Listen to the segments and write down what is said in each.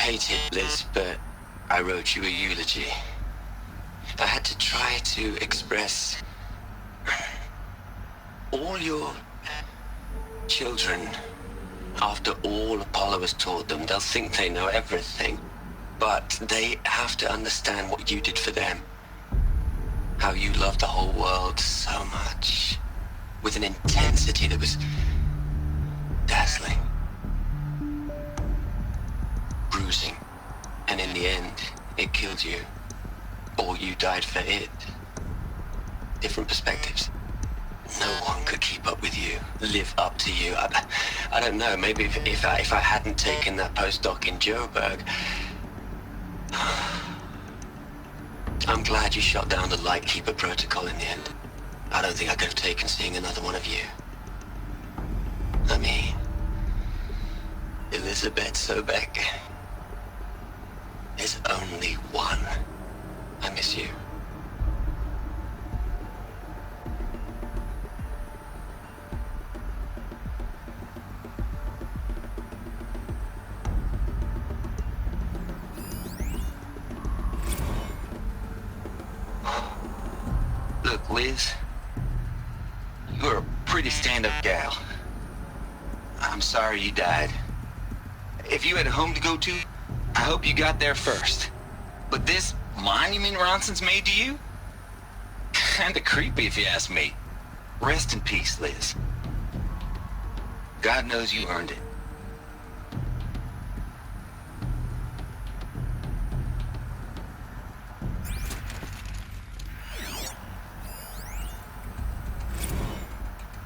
hate it, Liz, but I wrote you a eulogy. I had to try to express all your children. After all Apollo has taught them, they'll think they know everything. But they have to understand what you did for them. How you loved the whole world so much. With an intensity that was dazzling. Bruising. And in the end, it killed you. Or you died for it. Different perspectives. No one could keep up with you, live up to you. I don't know, maybe if I hadn't taken that postdoc in Joburg. I'm glad you shot down the Lightkeeper protocol in the end. I don't think I could have taken seeing another one of you. I mean, Elizabeth Sobek. There's only one. I miss you. Look, Liz, you're a pretty stand-up gal. I'm sorry you died. If you had a home to go to, I hope you got there first. But this monument Ronson's made to you? Kinda creepy if you ask me. Rest in peace, Liz. God knows you earned it.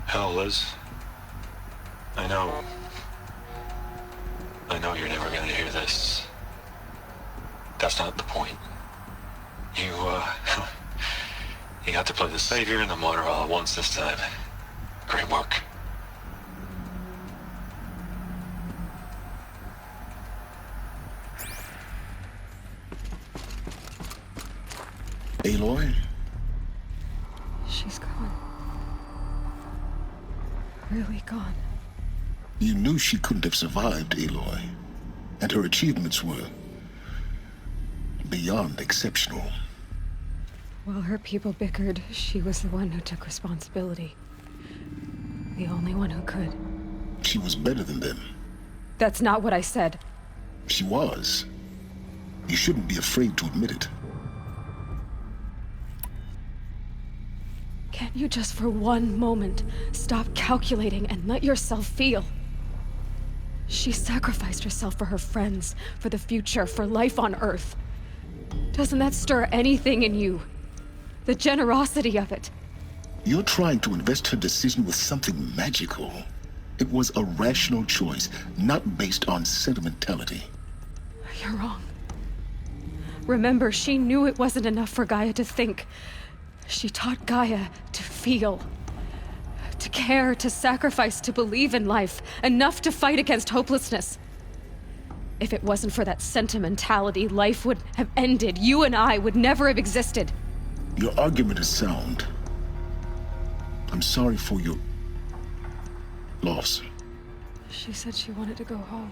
Hell, Liz. I know you're never gonna hear this. That's not the point. You got to play the savior and the martyr all at once this time. Great work. Aloy? She's gone. Really gone. You knew she couldn't have survived, Aloy. And her achievements were beyond exceptional. While her people bickered, she was the one who took responsibility. The only one who could. She was better than them. That's not what I said. She was. You shouldn't be afraid to admit it. Can't you just for one moment stop calculating and let yourself feel? She sacrificed herself for her friends, for the future, for life on Earth. Doesn't that stir anything in you? The generosity of it. You're trying to invest her decision with something magical. It was a rational choice, not based on sentimentality. You're wrong. Remember, she knew it wasn't enough for Gaia to think. She taught Gaia to feel. To care, to sacrifice, to believe in life. Enough to fight against hopelessness. If it wasn't for that sentimentality, life would have ended. You and I would never have existed. Your argument is sound. I'm sorry for your loss. She said she wanted to go home.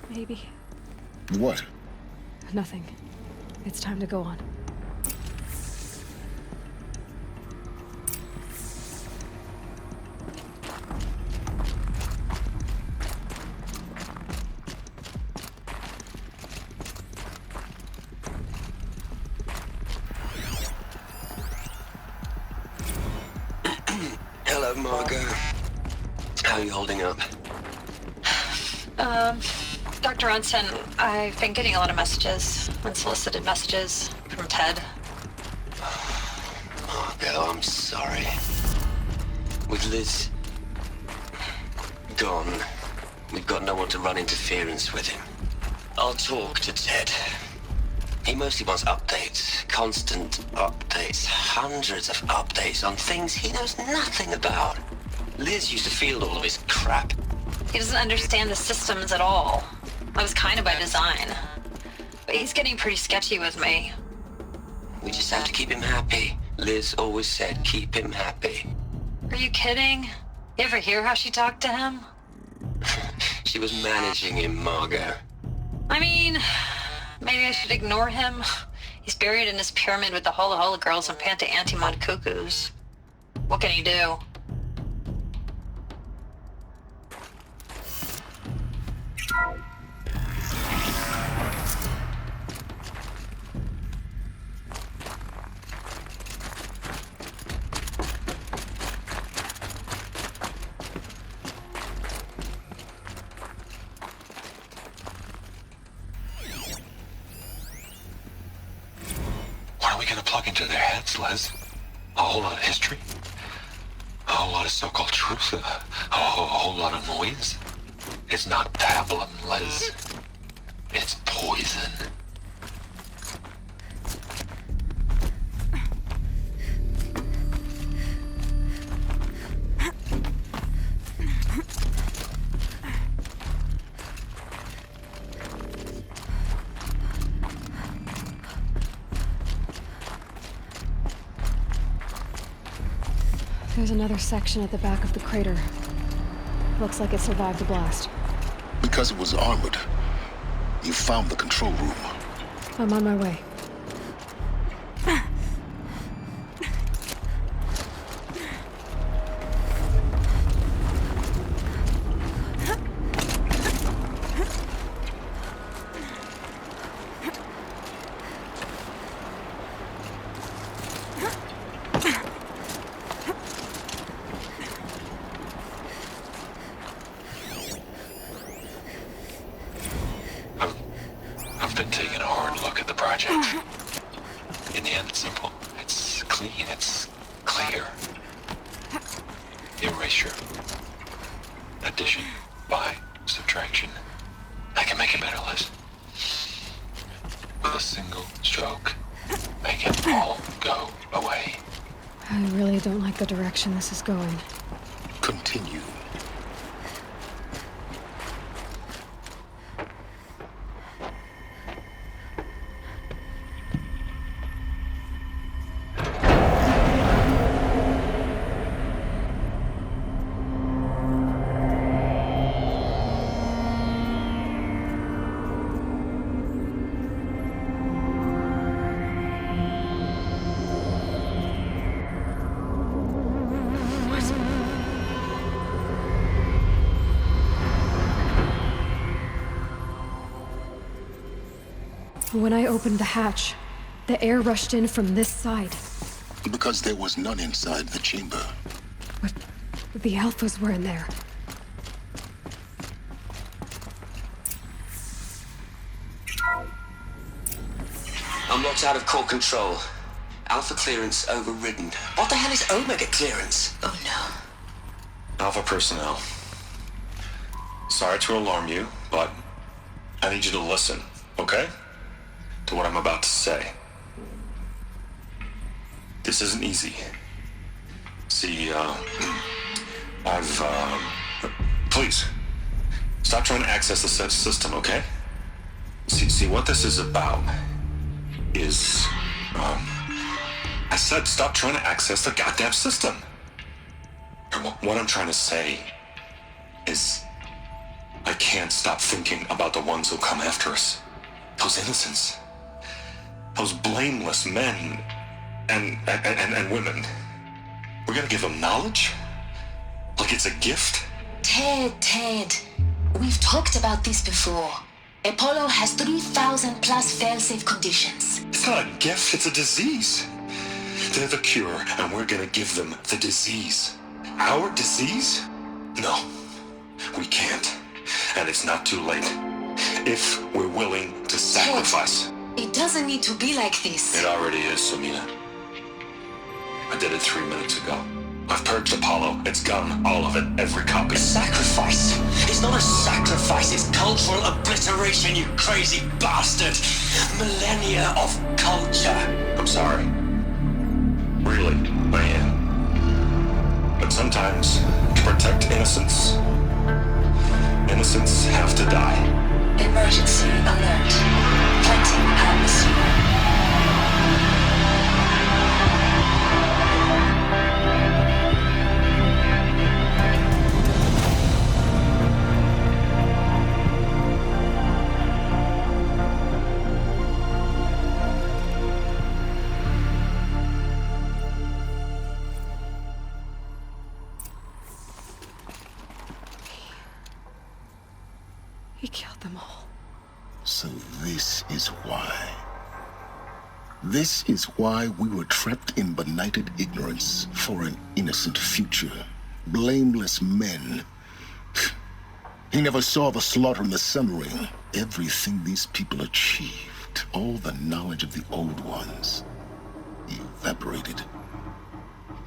Maybe. What? Nothing. It's time to go on. Hello, Margot. How are you holding up? Dr. Ronson, I've been getting a lot of messages, unsolicited messages from Ted. Margot, I'm sorry. With Liz gone, we've got no one to run interference with him. I'll talk to Ted. He mostly wants updates, constant updates, hundreds of updates on things he knows nothing about. Liz used to field all of his crap. He doesn't understand the systems at all. That was kind of by design. But he's getting pretty sketchy with me. We just have to keep him happy. Liz always said, keep him happy. Are you kidding? You ever hear how she talked to him? She was managing him, Margot. I mean, maybe I should ignore him. He's buried in his pyramid with the Hola Hola girls and Panta Antimod cuckoos. What can he do? What are we gonna plug into their heads, Les? A whole lot of history? A whole lot of so-called truth? A whole lot of noise? It's not pablum, Les. It's poison. There's another section at the back of the crater. Looks like it survived the blast. Because it was armored, you found the control room. I'm on my way. I've been taking a hard look at the project. In the end, it's simple. It's clean. It's clear. Erasure. Addition. By. Subtraction. I can make it better, Liz. With a single stroke. Make it all go away. I really don't like the direction this is going. Continue. When I opened the hatch, the air rushed in from this side. Because there was none inside the chamber. But the alphas were in there. Unlocked out of core control. Alpha clearance overridden. What the hell is Omega clearance? Oh no. Alpha personnel. Sorry to alarm you, but I need you to listen, okay? To what I'm about to say. This isn't easy. See, please, stop trying to access the system, okay? See, what this is about is, I said stop trying to access the goddamn system. And what I'm trying to say is, I can't stop thinking about the ones who come after us. Those innocents. Those blameless men and women. We're gonna give them knowledge? Like it's a gift? Ted. We've talked about this before. Apollo has 3,000 plus fail-safe conditions. It's not a gift, it's a disease. They're the cure, and we're gonna give them the disease. Our disease? No, we can't. And it's not too late. If we're willing to sacrifice. It doesn't need to be like this. It already is, Samina. I did it 3 minutes ago. I've purged Apollo. It's gone. All of it. Every copy. Sacrifice? It's not a sacrifice, it's cultural obliteration, you crazy bastard! Millennia of culture! I'm sorry. Really, I am. But sometimes, to protect innocence, innocents have to die. Emergency alert. Planting atmosphere. He killed them all. So this is why. This is why we were trapped in benighted ignorance for an innocent future. Blameless men. He never saw the slaughter in the Sun Ring. Everything these people achieved, all the knowledge of the old ones, evaporated,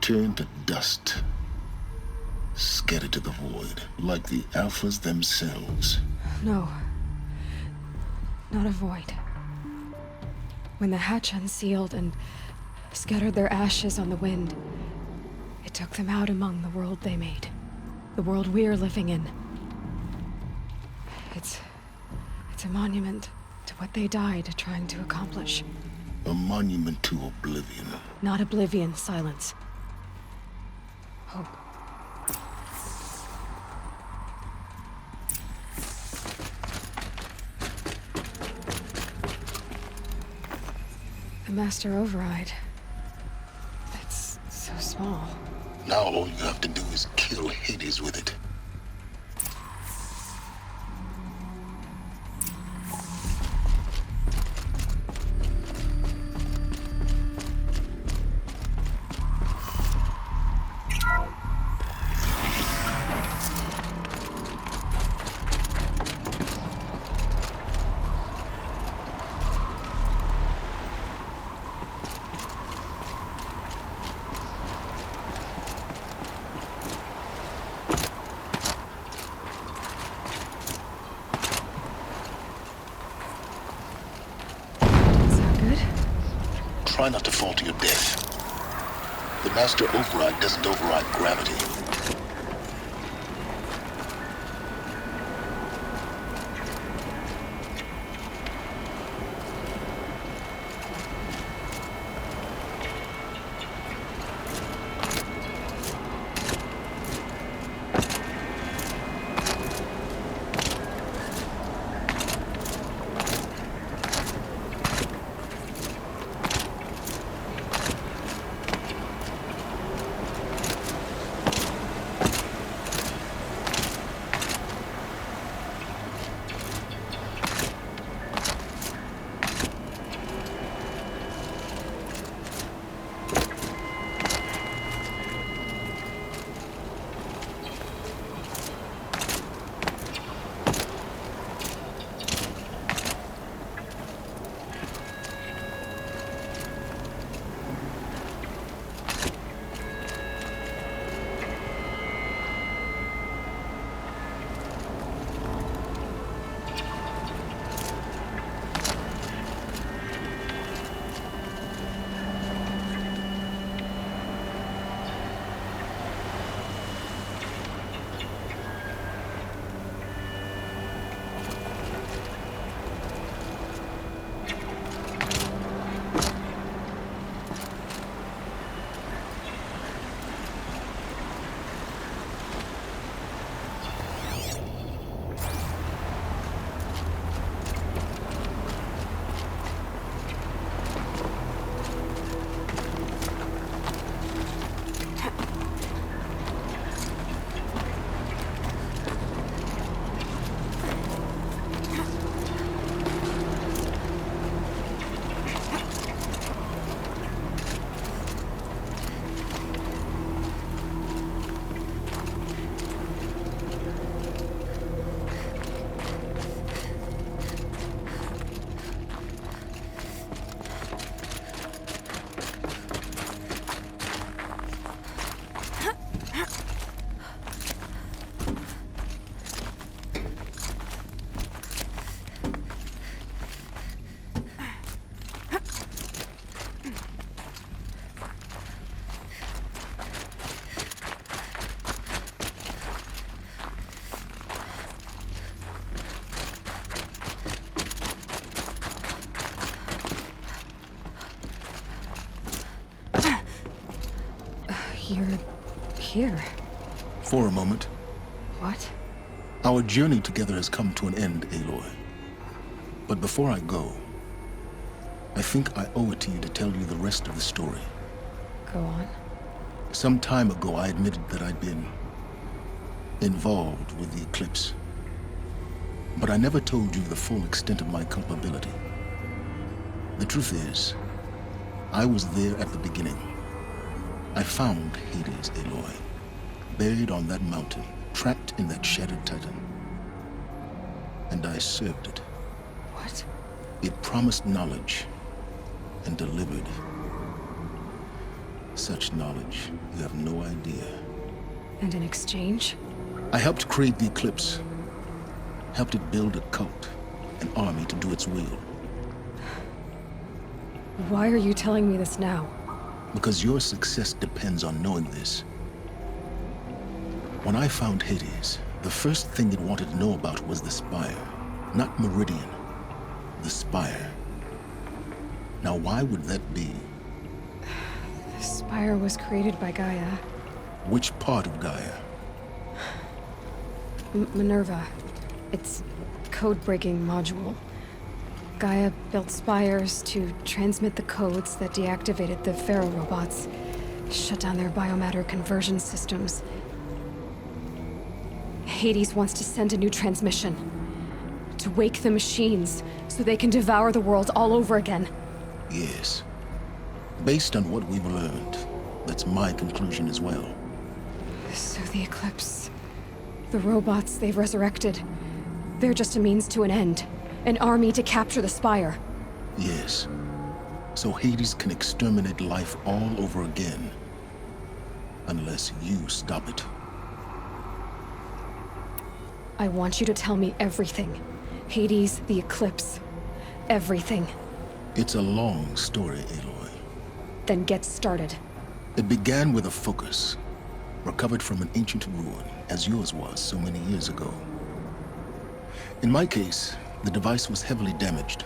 turned to dust, scattered to the void, like the Alphas themselves. No. Not a void. When the hatch unsealed and scattered their ashes on the wind, it took them out among the world they made. The world we're living in. It's a monument to what they died trying to accomplish. A monument to oblivion. Not oblivion, Sylens. Hope. The Master Override. It's so small. Now all you have to do is kill Hades with it. Try not to fall to your death. The Master Override doesn't override gravity. You're here. For a moment. What? Our journey together has come to an end, Aloy. But before I go, I think I owe it to you to tell you the rest of the story. Go on. Some time ago, I admitted that I'd been involved with the eclipse. But I never told you the full extent of my culpability. The truth is, I was there at the beginning. I found Hades, Aloy, buried on that mountain, trapped in that shattered titan. And I served it. What? It promised knowledge and delivered. Such knowledge, you have no idea. And in exchange? I helped create the Eclipse. Helped it build a cult, an army to do its will. Why are you telling me this now? Because your success depends on knowing this. When I found Hades, the first thing it wanted to know about was the Spire. Not Meridian. The Spire. Now why would that be? The Spire was created by Gaia. Which part of Gaia? Minerva. Its code-breaking module. Gaia built spires to transmit the codes that deactivated the Pharaoh robots, shut down their biomatter conversion systems. Hades wants to send a new transmission. To wake the machines, so they can devour the world all over again. Yes. Based on what we've learned, that's my conclusion as well. So the Eclipse... the robots they've resurrected... they're just a means to an end. An army to capture the Spire. Yes. So Hades can exterminate life all over again. Unless you stop it. I want you to tell me everything. Hades, the Eclipse. Everything. It's a long story, Aloy. Then get started. It began with a focus. Recovered from an ancient ruin, as yours was so many years ago. In my case, the device was heavily damaged.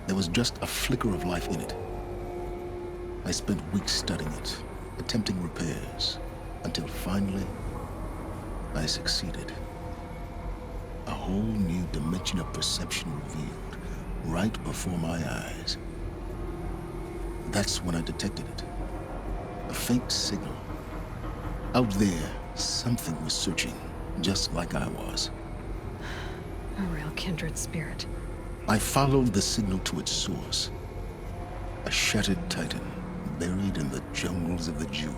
There was just a flicker of life in it. I spent weeks studying it, attempting repairs, until finally, I succeeded. A whole new dimension of perception revealed, right before my eyes. That's when I detected it. A faint signal. Out there, something was searching, just like I was. A real kindred spirit. I followed the signal to its source. A shattered titan, buried in the jungles of the Jewel.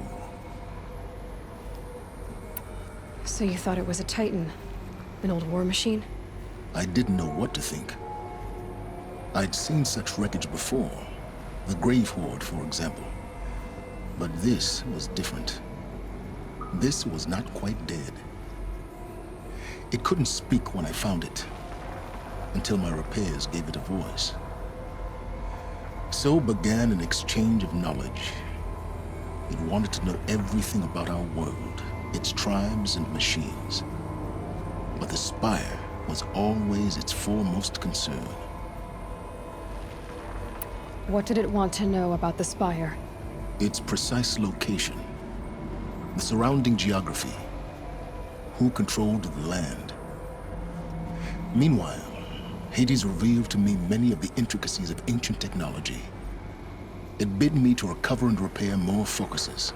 So you thought it was a Titan? An old war machine? I didn't know what to think. I'd seen such wreckage before. The Grave Horde, for example. But this was different. This was not quite dead. It couldn't speak when I found it, until my repairs gave it a voice. So began an exchange of knowledge. It wanted to know everything about our world, its tribes and machines. But the Spire was always its foremost concern. What did it want to know about the Spire? Its precise location, the surrounding geography, who controlled the land. Meanwhile, Hades revealed to me many of the intricacies of ancient technology. It bid me to recover and repair more focuses.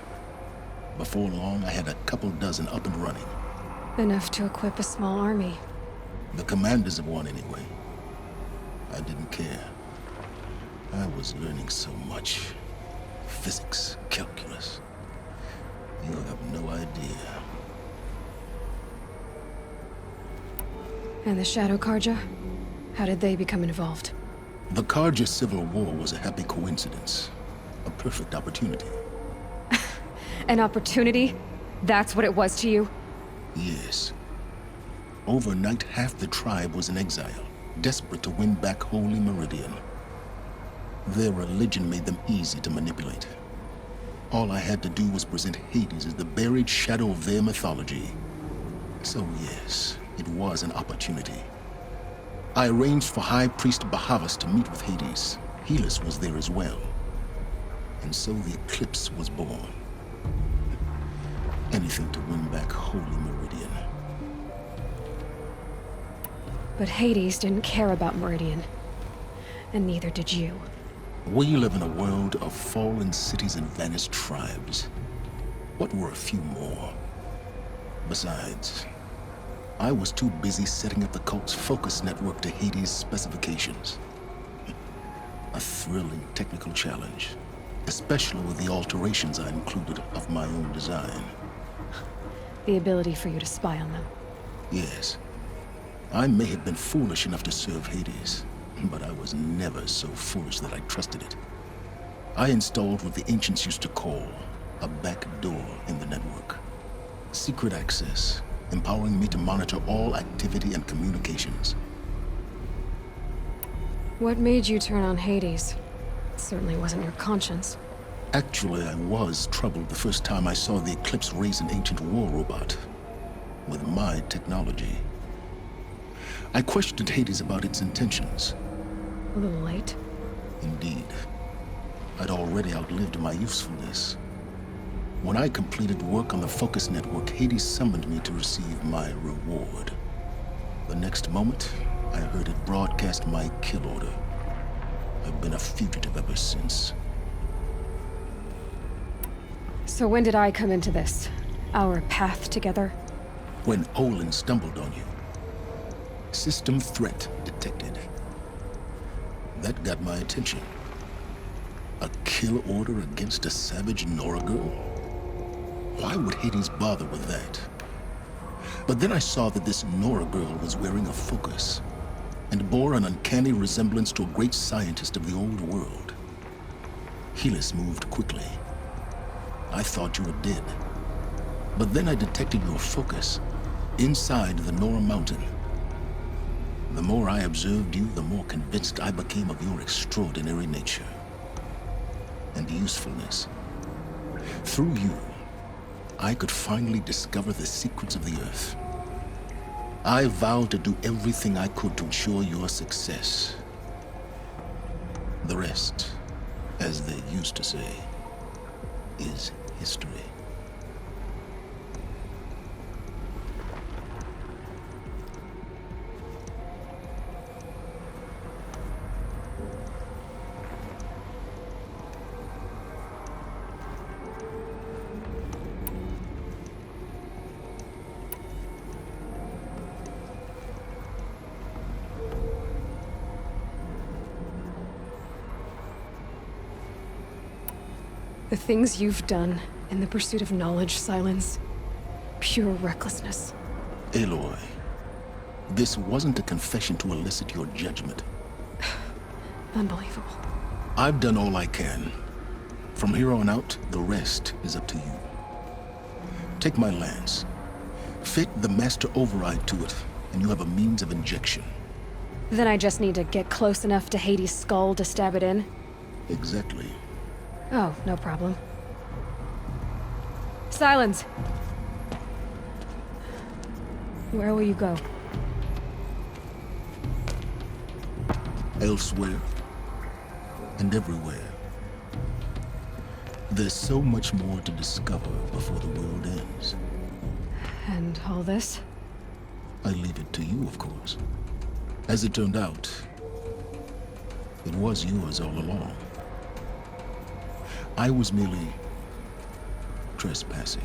Before long, I had a couple dozen up and running. Enough to equip a small army. The commanders of one, anyway. I didn't care. I was learning so much. Physics, calculus. You have no idea. And the Shadow Karja? How did they become involved? The Karja Civil War was a happy coincidence. A perfect opportunity. An opportunity? That's what it was to you? Yes. Overnight, half the tribe was in exile, desperate to win back Holy Meridian. Their religion made them easy to manipulate. All I had to do was present Hades as the buried shadow of their mythology. So yes, it was an opportunity. I arranged for High Priest Bahavas to meet with Hades. Helis was there as well. And so the Eclipse was born. Anything to win back Holy Meridian. But Hades didn't care about Meridian. And neither did you. We live in a world of fallen cities and vanished tribes. What were a few more? Besides, I was too busy setting up the cult's focus network to Hades' specifications. A thrilling technical challenge, especially with the alterations I included of my own design. The ability for you to spy on them. Yes. I may have been foolish enough to serve Hades, but I was never so foolish that I trusted it. I installed what the ancients used to call a back door in the network. Secret access, empowering me to monitor all activity and communications. What made you turn on Hades? It certainly wasn't your conscience. Actually, I was troubled the first time I saw the Eclipse raise an ancient war robot with my technology. I questioned Hades about its intentions. A little late. Indeed. I'd already outlived my usefulness. When I completed work on the Focus Network, Hades summoned me to receive my reward. The next moment, I heard it broadcast my kill order. I've been a fugitive ever since. So when did I come into this? Our path together? When Olin stumbled on you. System threat detected. That got my attention. A kill order against a savage Nora girl? Why would Hades bother with that? But then I saw that this Nora girl was wearing a focus, and bore an uncanny resemblance to a great scientist of the old world. Helis moved quickly. I thought you were dead. But then I detected your focus inside the Nora mountain. The more I observed you, the more convinced I became of your extraordinary nature and usefulness. Through you, I could finally discover the secrets of the Earth. I vowed to do everything I could to ensure your success. The rest, as they used to say, is history. The things you've done in the pursuit of knowledge, Sylens. Pure recklessness. Aloy, this wasn't a confession to elicit your judgment. Unbelievable. I've done all I can. From here on out, the rest is up to you. Take my lance. Fit the master override to it, and you have a means of injection. Then I just need to get close enough to Hades' skull to stab it in? Exactly. Oh, no problem. Sylens! Where will you go? Elsewhere. And everywhere. There's so much more to discover before the world ends. And all this? I leave it to you, of course. As it turned out, it was yours all along. I was merely trespassing.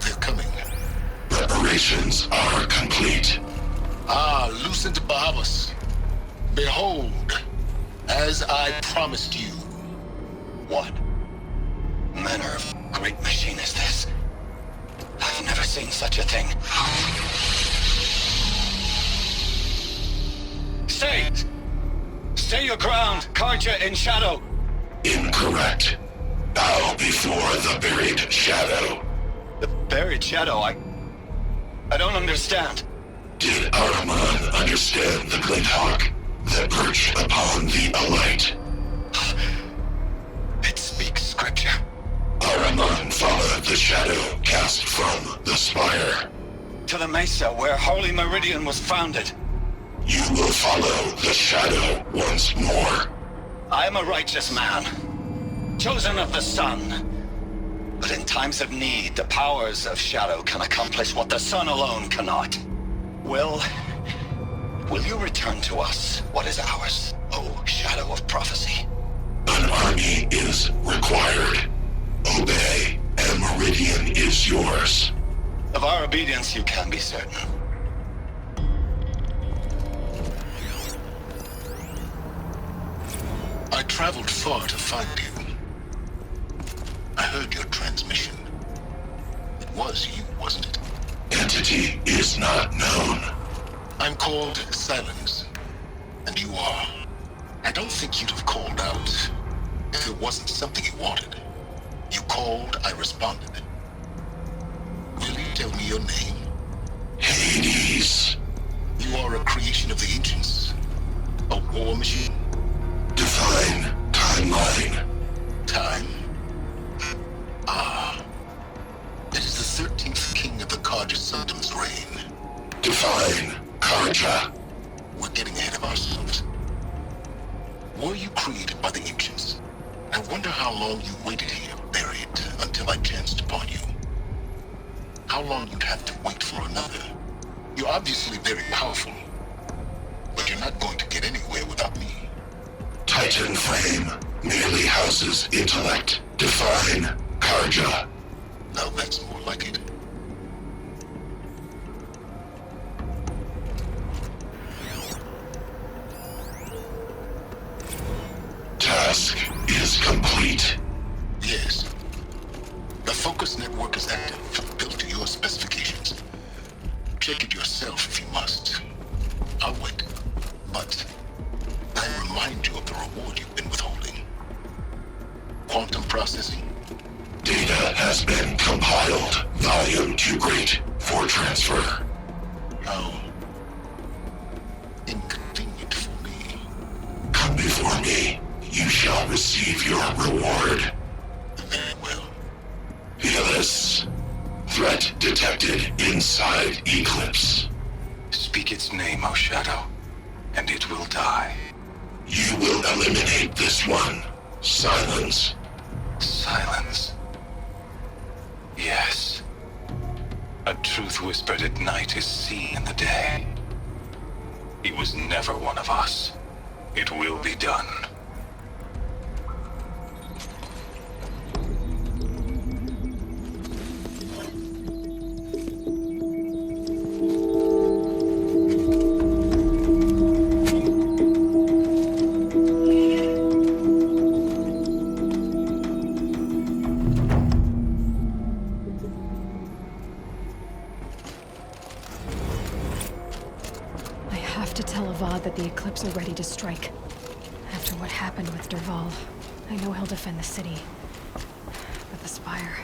They're coming. Preparations are complete. Ah, Lucent Bahavas. Behold, as I promised you. What manner of great machine is this? I've never seen such a thing. Stay! Stay your ground, Karja in shadow! Incorrect. Bow before the buried shadow. The buried shadow, I don't understand. Did Araman understand the glint hawk that perched upon the alight? It speaks scripture. Araman followed the shadow cast from the spire. To the mesa where Holy Meridian was founded. You will follow the shadow once more. I am a righteous man, chosen of the sun. But in times of need, the powers of Shadow can accomplish what the sun alone cannot. Will you return to us what is ours, O Shadow of Prophecy? An army is required. Obey, and Meridian is yours. Of our obedience you can be certain. I traveled far to find you. I heard your transmission. It was you, wasn't it? Entity is not known. I'm called Sylens, and you are. I don't think you'd have called out if it wasn't something you wanted. You called, I responded. Will you tell me your name? Hades. You are a creation of the ancients. A war machine. Define timeline. Time. Ah. It is the 13th king of the Carja Sundom's reign. Define Karja. We're getting ahead of ourselves. Were you created by the ancients? I wonder how long you waited here, buried, until I chanced upon you. How long you'd have to wait for another. You're obviously very powerful, but you're not going to get anywhere without me. Titan Flame merely houses intellect. Define Karja. Now that's more like it. Task is complete. Yes. The focus network is active, built to your specifications. Check it yourself if you must. I'll wait. But I remind you of the reward you've been withholding. Quantum processing. Data has been compiled. Volume too great for transfer. How inconvenient for me. Come before me. You shall receive your reward. Very well. Fearless. Threat detected inside Eclipse. Speak its name, O Shadow, and it will die. You will eliminate this one. Silence. Silence. Yes. A truth whispered at night is seen in the day. He was never one of us. It will be done. That the Eclipse are ready to strike. After what happened with Derval, I know he'll defend the city. But the Spire...